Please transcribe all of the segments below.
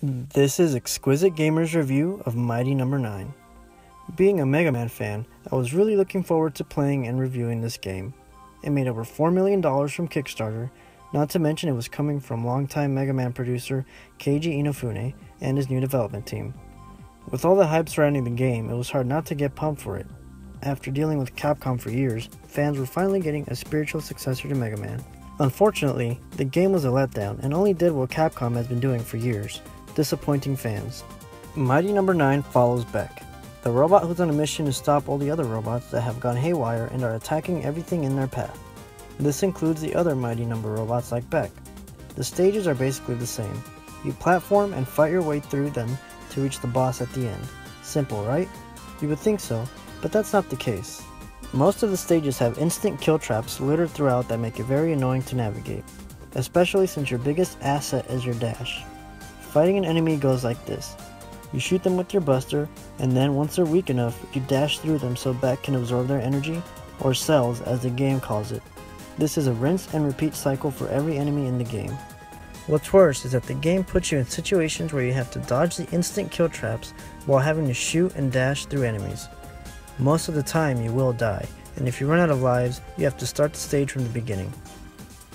This is Exquisite Gamer's review of Mighty No. 9. Being a Mega Man fan, I was really looking forward to playing and reviewing this game. It made over $4 million from Kickstarter, not to mention it was coming from longtime Mega Man producer Keiji Inafune and his new development team. With all the hype surrounding the game, it was hard not to get pumped for it. After dealing with Capcom for years, fans were finally getting a spiritual successor to Mega Man. Unfortunately, the game was a letdown and only did what Capcom has been doing for years, disappointing fans. Mighty No. 9 follows Beck, the robot who's on a mission to stop all the other robots that have gone haywire and are attacking everything in their path. This includes the other Mighty No. robots like Beck. The stages are basically the same. You platform and fight your way through them to reach the boss at the end. Simple, right? You would think so, but that's not the case. Most of the stages have instant kill traps littered throughout that make it very annoying to navigate, especially since your biggest asset is your dash. Fighting an enemy goes like this. You shoot them with your buster, and then once they're weak enough, you dash through them so Beck can absorb their energy, or cells as the game calls it. This is a rinse and repeat cycle for every enemy in the game. What's worse is that the game puts you in situations where you have to dodge the instant kill traps while having to shoot and dash through enemies. Most of the time you will die, and if you run out of lives, you have to start the stage from the beginning.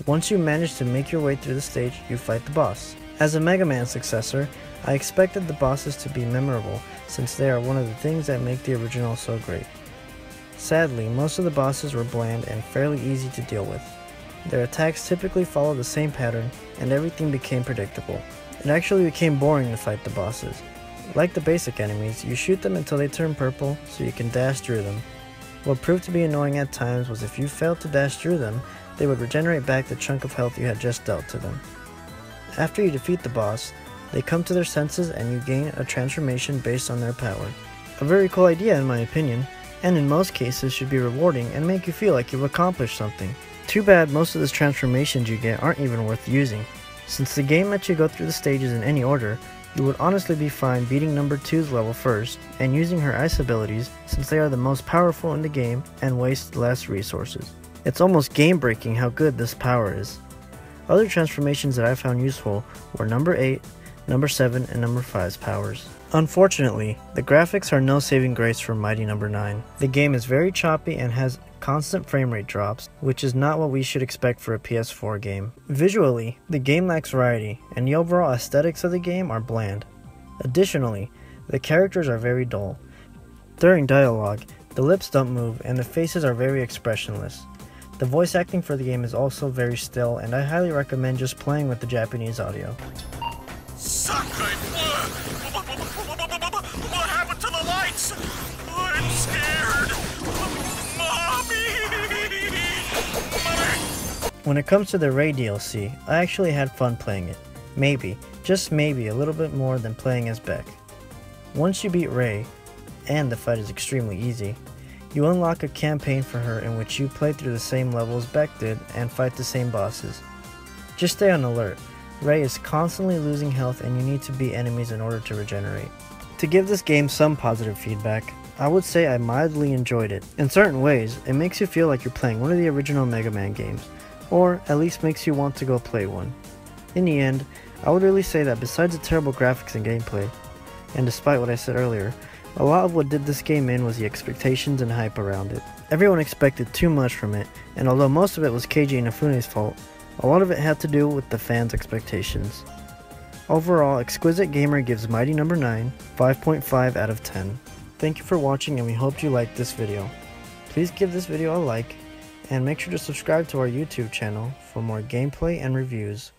Once you manage to make your way through the stage, you fight the boss. As a Mega Man successor, I expected the bosses to be memorable since they are one of the things that make the original so great. Sadly, most of the bosses were bland and fairly easy to deal with. Their attacks typically follow the same pattern and everything became predictable. It actually became boring to fight the bosses. Like the basic enemies, you shoot them until they turn purple so you can dash through them. What proved to be annoying at times was if you failed to dash through them, they would regenerate back the chunk of health you had just dealt to them. After you defeat the boss, they come to their senses and you gain a transformation based on their power. A very cool idea in my opinion, and in most cases should be rewarding and make you feel like you've accomplished something. Too bad most of those transformations you get aren't even worth using. Since the game lets you go through the stages in any order, you would honestly be fine beating No. 2's level first and using her ice abilities since they are the most powerful in the game and waste less resources. It's almost game breaking how good this power is. Other transformations that I found useful were No. 8, No. 7, and No. 5's powers. Unfortunately, the graphics are no saving grace for Mighty No. 9. The game is very choppy and has constant frame rate drops, which is not what we should expect for a PS4 game. Visually, the game lacks variety, and the overall aesthetics of the game are bland. Additionally, the characters are very dull. During dialogue, the lips don't move and the faces are very expressionless. The voice acting for the game is also very still, and I highly recommend just playing with the Japanese audio. Sacre bleu! What happened to the lights? I'm scared! Mommy! When it comes to the Ray DLC, I actually had fun playing it. Maybe, just maybe, a little bit more than playing as Beck. Once you beat Ray, and the fight is extremely easy, you unlock a campaign for her in which you play through the same levels Beck did and fight the same bosses. Just stay on alert. Ray is constantly losing health and you need to beat enemies in order to regenerate. To give this game some positive feedback, I would say I mildly enjoyed it. In certain ways, it makes you feel like you're playing one of the original Mega Man games, or at least makes you want to go play one. In the end, I would really say that besides the terrible graphics and gameplay, and despite what I said earlier, a lot of what did this game in was the expectations and hype around it. Everyone expected too much from it, and although most of it was Keiji Inafune's fault, a lot of it had to do with the fans' expectations. Overall, Exquisite Gamer gives Mighty No. 9 5.5 out of 10. Thank you for watching and we hope you liked this video. Please give this video a like, and make sure to subscribe to our YouTube channel for more gameplay and reviews.